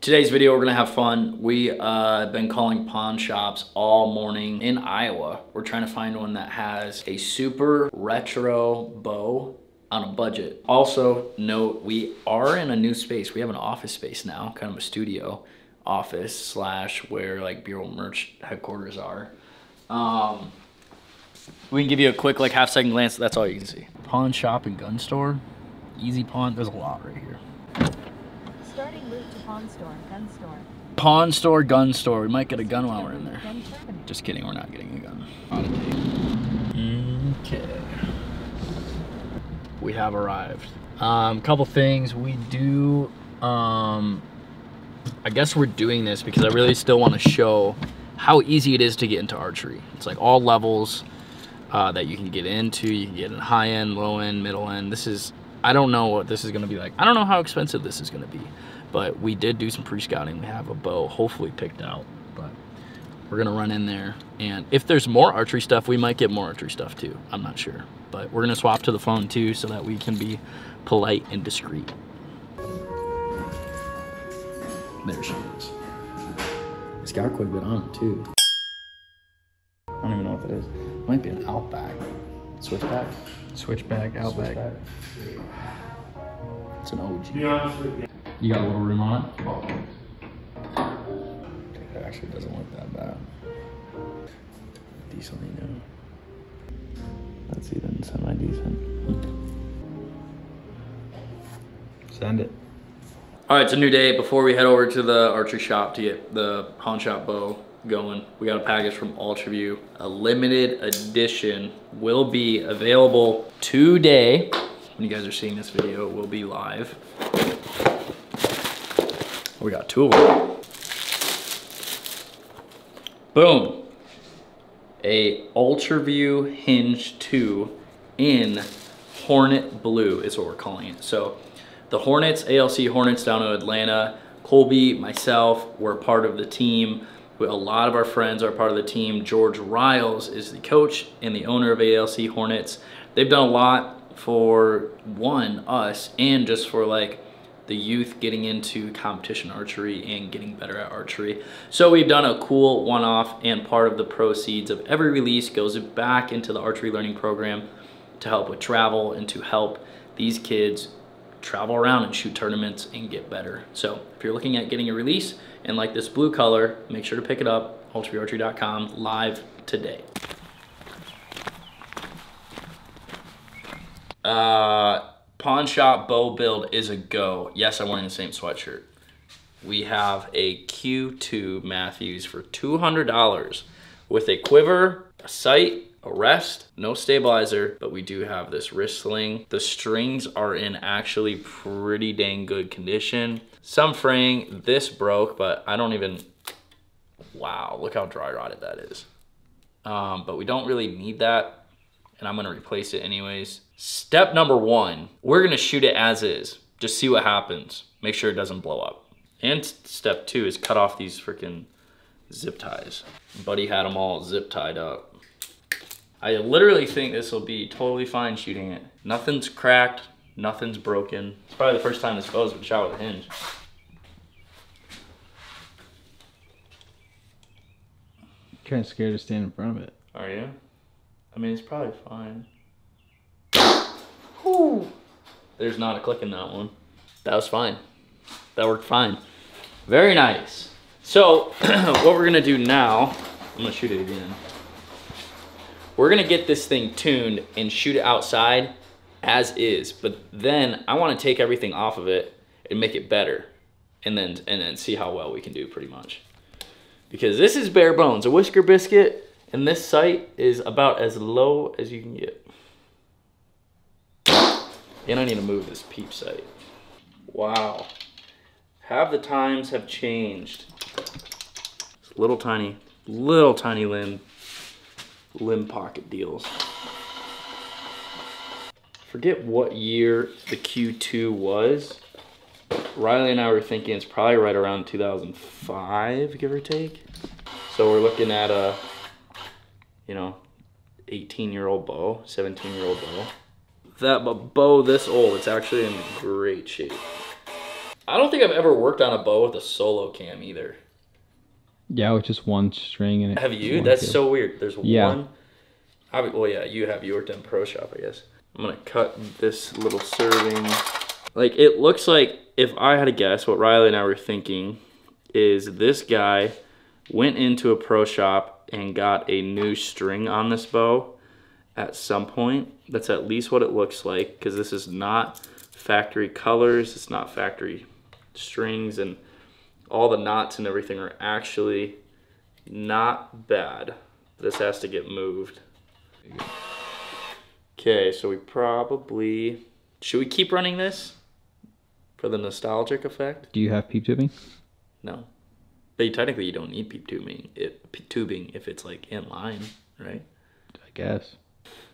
Today's video, we're gonna have fun. We have been calling pawn shops all morning in Iowa. We're trying to find one that has a super retro bow on a budget. Also, note, we are in a new space. We have an office space now, kind of a studio office slash where like Bureau merch headquarters are. We can give you a quick like half-second glance. That's all you can see. Pawn shop and gun store. Easy pawn. There's a lot right here. Starting route to pawn store and gun store. Pawn store, gun store. We might get a gun while we're in there. Just kidding, we're not getting a gun. Okay. We have arrived. Couple things. We do, I guess we're doing this because I really still want to show how easy it is to get into archery. It's like all levels that you can get into. You can get in high end, low end, middle end. This is, I don't know what this is going to be like. I don't know how expensive this is going to be, but we did do some pre-scouting. We have a bow hopefully picked out, but we're going to run in there. And if there's more archery stuff, we might get more archery stuff too. I'm not sure, but we're going to swap to the phone too so that we can be polite and discreet. There she is. It's got quite a bit on it too. I don't even know what that is. It might be an Outback. Switchback? Switchback, Outback. Switchback. It's an OG. You got a little room on it? It actually doesn't look that bad. Decently new. That's even semi-decent. Send it. All right, it's a new day. Before we head over to the archery shop to get the pawn shop bow going, we got a package from Ultraview. A limited edition will be available today. When you guys are seeing this video, it will be live. We got two of them. Boom. A Ultraview Hinge 2 in Hornet Blue is what we're calling it. So the Hornets, ALC Hornets down in Atlanta, Colby, myself, we're part of the team. A lot of our friends are part of the team. George Riles is the coach and the owner of ALC Hornets. They've done a lot for us and just for like the youth getting into competition archery and getting better at archery. So we've done a cool one-off, and part of the proceeds of every release goes back into the archery learning program to help with travel and to help these kids travel around and shoot tournaments and get better. So if you're looking at getting a release and like this blue color, make sure to pick it up. ultraviewarchery.com, live today. Pawn shop bow build is a go. Yes, I'm wearing the same sweatshirt. We have a Q2 Matthews for $200 with a quiver, a sight, a rest, no stabilizer, but we do have this wrist sling. The strings are in actually pretty dang good condition. Some fraying, this broke, but I don't even, wow, look how dry rotted that is. But we don't really need that, and I'm gonna replace it anyways. Step number one, we're gonna shoot it as is. Just see what happens. Make sure it doesn't blow up. And step two is cut off these freaking zip ties. Buddy had them all zip tied up. I literally think this will be totally fine shooting it. Nothing's cracked, nothing's broken. It's probably the first time this bow's been shot with a hinge. Kind of scared to stand in front of it. Are you? I mean, it's probably fine. Whew. There's not a click in that one. That was fine. That worked fine. Very nice. So, what we're gonna do now, I'm gonna shoot it again. We're gonna get this thing tuned and shoot it outside as is, but then I wanna take everything off of it and make it better, and then see how well we can do pretty much. Because this is bare bones. A whisker biscuit and this sight is about as low as you can get. And I need to move this peep sight. Wow. Half the times have changed. It's little tiny limb pocket deals. Forget what year the Q2 was. Riley and I were thinking it's probably right around 2005, give or take. So we're looking at a, 18-year-old bow, 17-year-old bow. That bow this old, it's actually in great shape. I don't think I've ever worked on a bow with a solo cam either. Yeah, with just one string in it. Have you? That's so weird. There's yeah. one. Well, yeah, you have. You worked in Pro Shop, I guess. I'm gonna cut this little serving. Like, it looks like, if I had to guess, what Riley and I were thinking is this guy went into a Pro Shop and got a new string on this bow at some point. That's at least what it looks like, because this is not factory colors, it's not factory strings, and all the knots and everything are actually not bad. This has to get moved. Okay, so we probably, should we keep running this for the nostalgic effect? Do you have peep tubing? No. But technically you don't need peep tubing if it's like in line, right? I guess.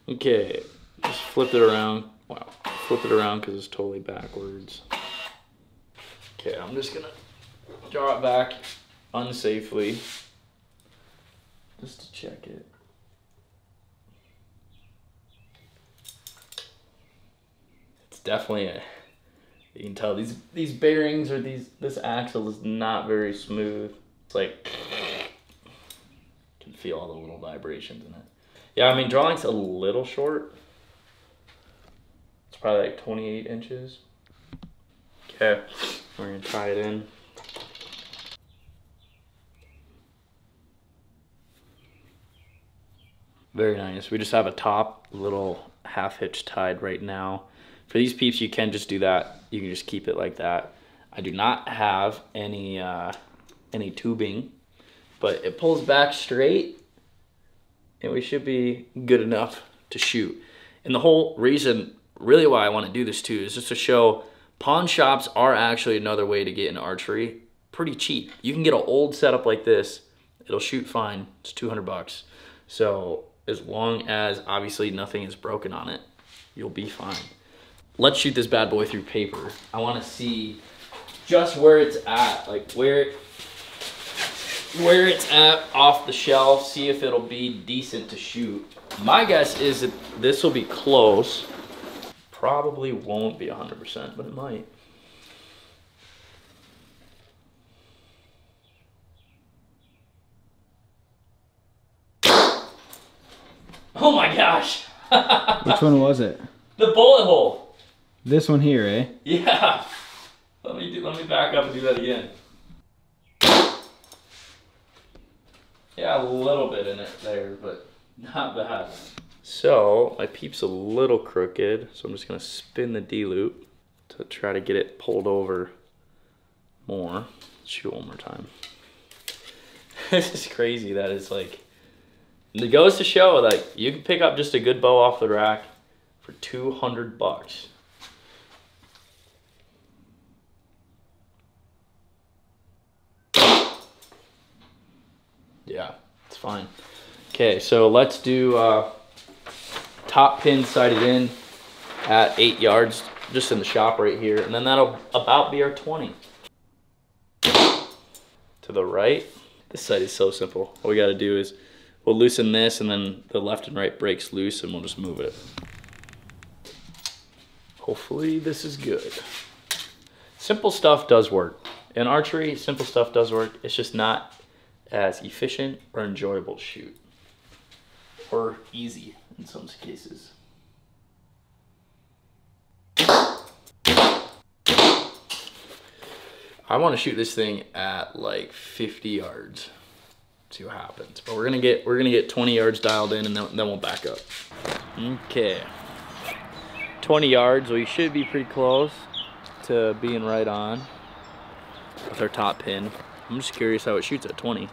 Okay, just flip it around. Wow, flip it around because it's totally backwards. Okay, I'm just gonna draw it back unsafely just to check it. It's definitely you can tell these bearings or this axle is not very smooth. It's like, you can feel all the little vibrations in it. Yeah, I mean, drawing's a little short. It's probably like 28 inches. Okay, we're gonna try it in. Very nice. We just have a top little half hitch tied right now. For these peeps, you can just do that. You can just keep it like that. I do not have any tubing, but it pulls back straight, and we should be good enough to shoot. And the whole reason, really why I want to do this too, is just to show pawn shops are actually another way to get into archery. Pretty cheap. You can get an old setup like this. It'll shoot fine. It's 200 bucks. So as long as obviously nothing is broken on it, you'll be fine. Let's shoot this bad boy through paper. I want to see just where it's at, like where it's at off the shelf, see if it'll be decent to shoot. My guess is that this will be close. Probably won't be 100%, but it might. Oh my gosh! Which one was it? The bullet hole. This one here, eh? Yeah. Let me back up and do that again. Yeah, a little bit in it there, but not bad. So my peep's a little crooked, so I'm just gonna spin the D-loop to try to get it pulled over more. Let's shoot one more time. This is crazy that it's like, it goes to show like you can pick up just a good bow off the rack for 200 bucks. Yeah, it's fine. Okay, so let's do top pin sighted in at 8 yards, just in the shop right here, and then that'll about be our 20. To the right, this sight is so simple. All we gotta do is we'll loosen this, and then the left and right breaks loose, and we'll just move it. Hopefully this is good. Simple stuff does work. In archery, simple stuff does work. It's just not as efficient or enjoyable to shoot. Or easy in some cases. I want to shoot this thing at like 50 yards. See what happens. But we're gonna get 20 yards dialed in, and then we'll back up. Okay. 20 yards, we should be pretty close to being right on with our top pin. I'm just curious how it shoots at 20.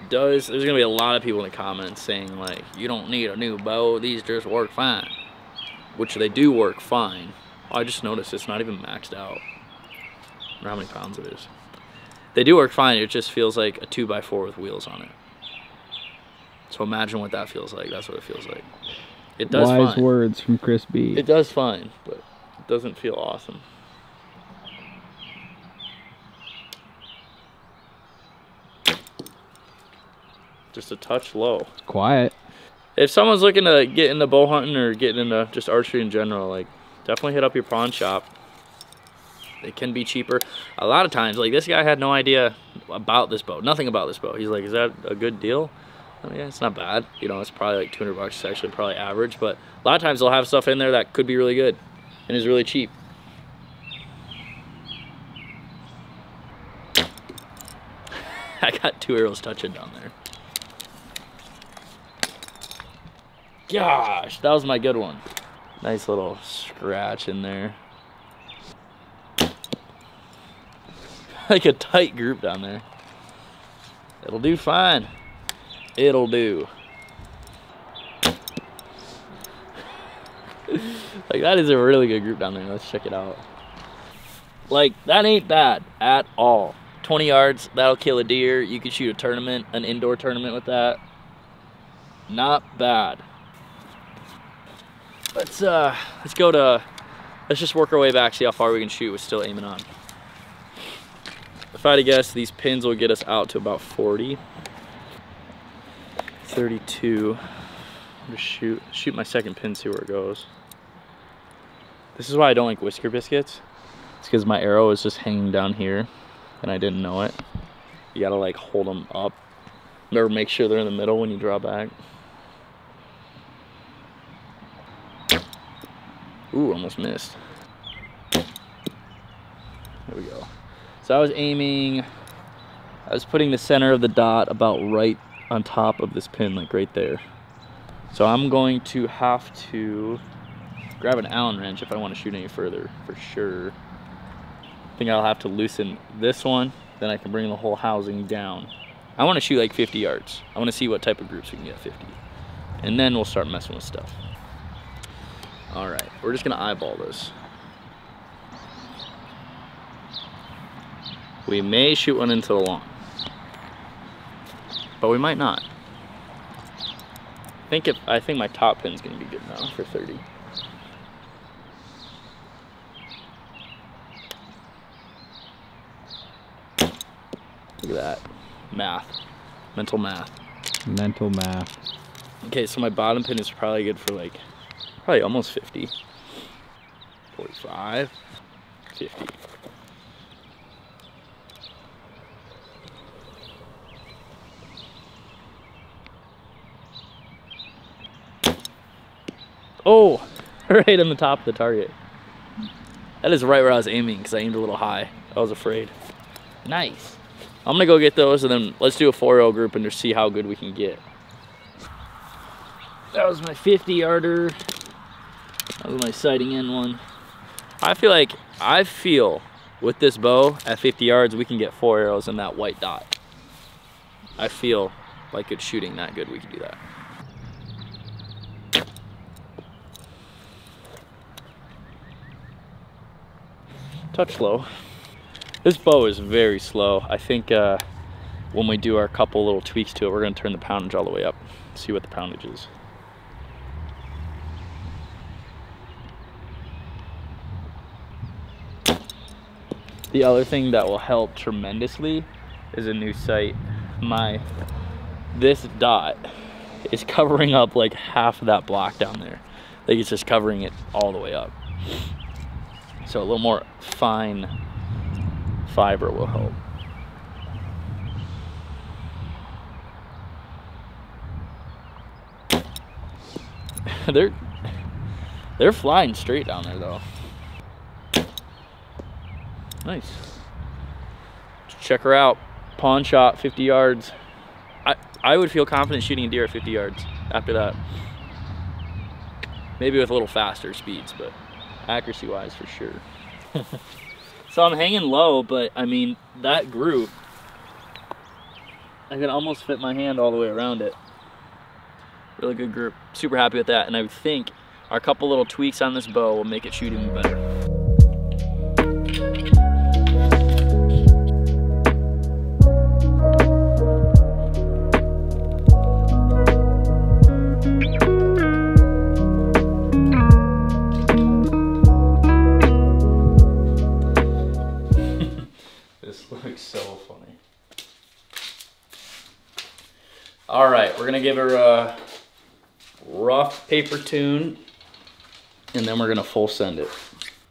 There's gonna be a lot of people in the comments saying like, you don't need a new bow, these just work fine. Which they do work fine. Oh, I just noticed it's not even maxed out. I wonder how many pounds it is. They do work fine, it just feels like a 2x4 with wheels on it. So imagine what that feels like. That's what it feels like. It does fine. Wise words from Chris B. It does fine, but it doesn't feel awesome. Just a touch low. It's quiet. If someone's looking to get into bow hunting or getting into just archery in general, like, definitely hit up your pawn shop. It can be cheaper. A lot of times, like this guy had no idea about this bow, nothing about this bow. He's like, is that a good deal? Oh, yeah, it's not bad. You know, it's probably like 200 bucks. It's actually probably average, but a lot of times they'll have stuff in there that could be really good and is really cheap. I got 2 arrows touching down there. Gosh, that was my good one. Nice little scratch in there. Like a tight group down there. It'll do fine. It'll do. Like that is a really good group down there. Let's check it out. Like that ain't bad at all. 20 yards, that'll kill a deer. You could shoot a tournament, an indoor tournament with that. Not bad. Let's just work our way back, see how far we can shoot with still aiming on. If I had to guess, these pins will get us out to about 40. 32. I'm just shoot my second pin, see where it goes. This is why I don't like whisker biscuits. It's because my arrow is just hanging down here and I didn't know it. You gotta like hold them up. Or make sure they're in the middle when you draw back. Ooh, almost missed. There we go. So I was putting the center of the dot about right on top of this pin, like right there. So I'm going to have to grab an Allen wrench if I want to shoot any further, for sure. I think I'll have to loosen this one, then I can bring the whole housing down. I want to shoot like 50 yards. I want to see what type of groups we can get 50. And then we'll start messing with stuff. All right, we're just gonna eyeball this. We may shoot one into the lawn, but we might not. I think my top pin's gonna be good now for 30. Look at that, math, mental math. Mental math. Okay, so my bottom pin is probably good for like, probably almost 50. 45, 50. Oh, right on the top of the target. That is right where I was aiming because I aimed a little high. I was afraid. Nice. I'm gonna go get those and then let's do a 4-arrow group and just see how good we can get. That was my 50-yarder. That was my sighting in one. I feel with this bow at 50 yards, we can get 4 arrows in that white dot. I feel like it's shooting that good, we can do that. Touch slow. This bow is very slow. I think when we do our couple little tweaks to it, we're gonna turn the poundage all the way up, see what the poundage is. The other thing that will help tremendously is a new sight. This dot is covering up like half of that block down there. Like it's just covering it all the way up. So a little more fine fiber will help. They're flying straight down there though. Nice. Check her out. Pawn shot, 50 yards. I would feel confident shooting a deer at 50 yards after that. Maybe with a little faster speeds, but accuracy wise for sure. So I'm hanging low, but I mean, that group, I can almost fit my hand all the way around it. Really good group. Super happy with that. And I think our couple little tweaks on this bow will make it shoot even better. All right, we're gonna give her a rough paper tune and then we're gonna full send it.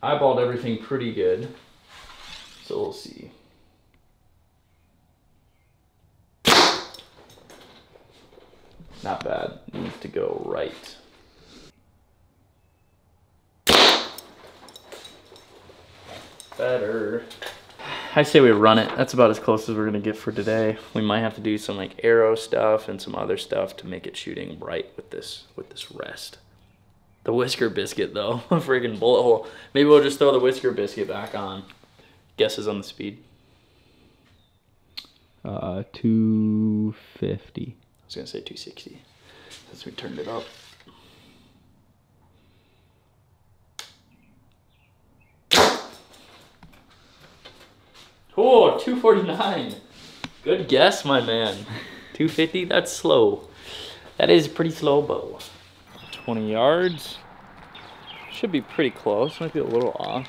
Eyeballed everything pretty good. So we'll see. Not bad. Needs to go right. Better. I say we run it. That's about as close as we're gonna get for today. We might have to do some like arrow stuff and some other stuff to make it shooting right with this rest. The whisker biscuit though, a friggin' bullet hole. Maybe we'll just throw the whisker biscuit back on. Guesses on the speed? 250. I was gonna say 260 since we turned it up. Oh, 249. Good guess, my man. 250, that's slow. That is pretty slow bow. 20 yards. Should be pretty close, might be a little off.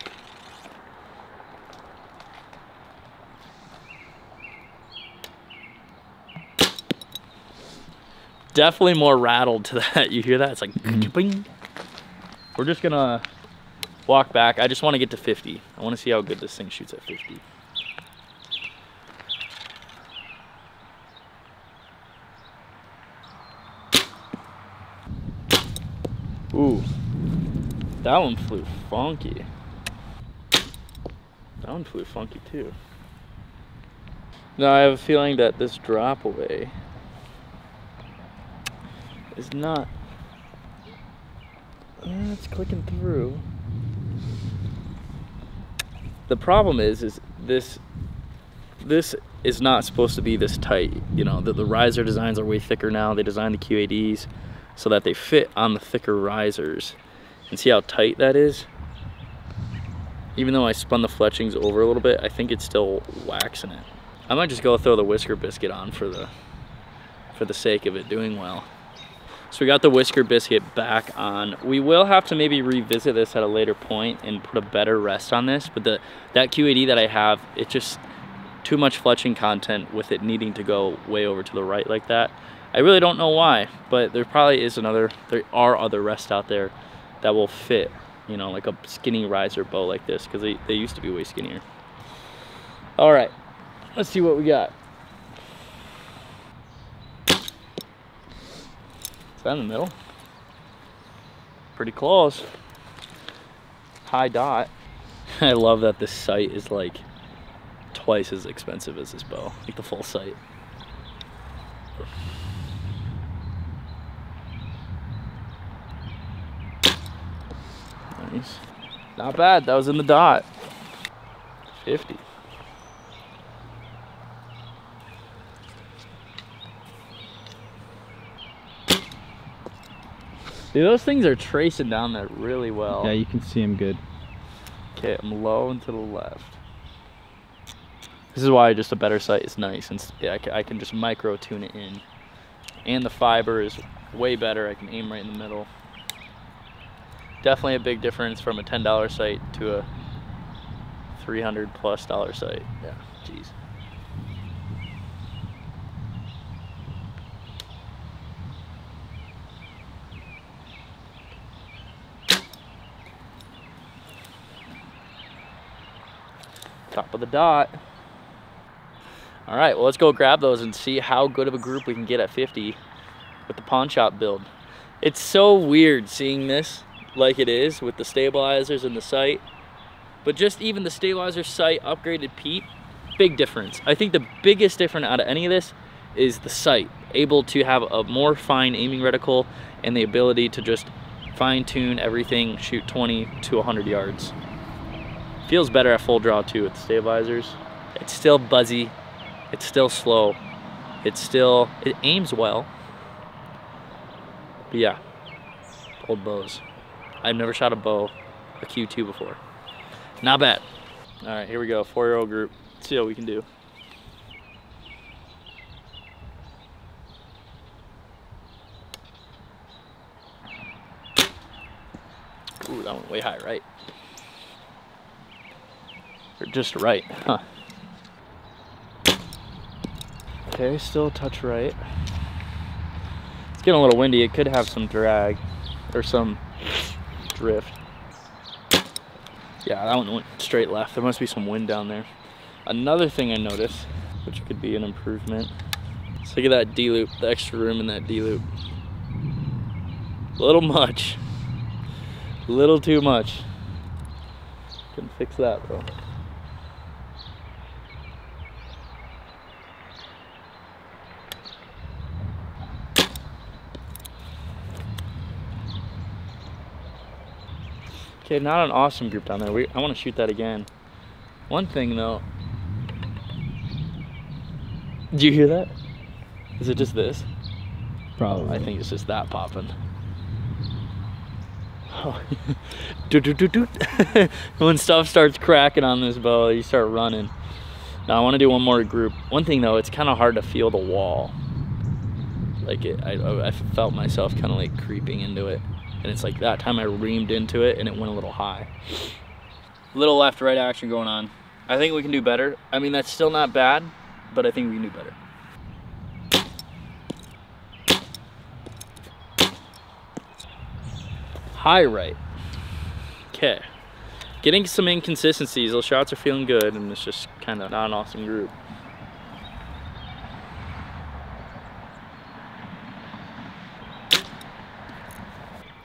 Definitely more rattled to that. You hear that? It's like bing. We're just gonna walk back. I just want to get to 50. I want to see how good this thing shoots at 50. Ooh, that one flew funky. That one flew funky too. Now I have a feeling that this drop away is not, it's clicking through. The problem is this is not supposed to be this tight. You know, the riser designs are way thicker now. They designed the QADs so that they fit on the thicker risers. And see how tight that is? Even though I spun the fletchings over a little bit, I think it's still waxing it. I might just go throw the whisker biscuit on for the sake of it doing well. So we got the whisker biscuit back on. We will have to maybe revisit this at a later point and put a better rest on this, but that QAD that I have, it's just too much fletching content with it needing to go way over to the right like that. I really don't know why, but there probably is there are other rests out there that will fit, you know, like a skinny riser bow like this, because they used to be way skinnier. All right, let's see what we got. Is that in the middle? Pretty close. High dot. I love that this sight is like twice as expensive as this bow, like the full sight. Nice. Not bad, that was in the dot. 50. Dude, those things are tracing down there really well. Yeah, you can see them good. Okay, I'm low and to the left. This is why just a better sight is nice, and I can just micro tune it in. And the fiber is way better. I can aim right in the middle. Definitely a big difference from a $10 sight to a $300+ sight. Yeah, jeez. Top of the dot. All right, well, let's go grab those and see how good of a group we can get at 50 with the pawn shop build. It's so weird seeing this like it is with the stabilizers and the sight, but just even the stabilizer sight upgraded Pete, big difference. I think the biggest difference out of any of this is the sight, able to have a more fine aiming reticle and the ability to just fine tune everything, shoot 20 to 100 yards. Feels better at full draw too with the stabilizers. It's still buzzy, it's still slow, it aims well. But yeah, old bows. I've never shot a bow, a Q2 before. Not bad. All right, here we go, 4-year-old group. Let's see what we can do. Ooh, that went way high, right? Or just right, huh? Okay, still a touch right. It's getting a little windy. It could have some drag or some drift. Yeah, that one went straight left. There must be some wind down there. Another thing I noticed, which could be an improvement. Let's look at that D-loop, the extra room in that D-loop. A little much. A little too much. Can fix that though. Okay, not an awesome group down there. I want to shoot that again. One thing though. Did you hear that? Is it just this? Probably. I think it's just that popping. Oh. Doot, doot, doot, doot. When stuff starts cracking on this bow, you start running. Now I want to do one more group. One thing though, it's kind of hard to feel the wall. Like I felt myself kind of like creeping into it. And it's like that time I reamed into it and it went a little high. Little left right action going on. I think we can do better. I mean, that's still not bad, but I think we can do better. High right. Okay. Getting some inconsistencies. Those shots are feeling good and it's just kind of not an awesome group.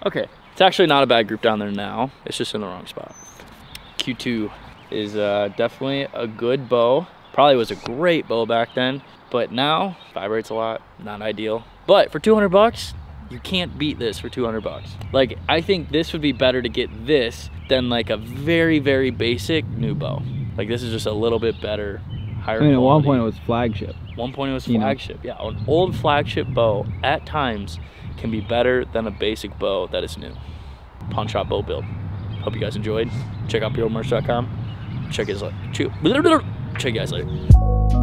Okay, it's actually not a bad group down there now. It's just in the wrong spot. Q2 is definitely a good bow. Probably was a great bow back then, but now vibrates a lot, not ideal. But for 200 bucks, you can't beat this for 200 bucks. Like, I think this would be better to get this than like a very, very basic new bow. Like this is just a little bit better, higher quality. At one point it was flagship. One point it was flagship, yeah. An old flagship bow at times can be better than a basic bow that is new. Pawn Shop Bow Build. Hope you guys enjoyed. Check out puremerch.com. Check you guys later.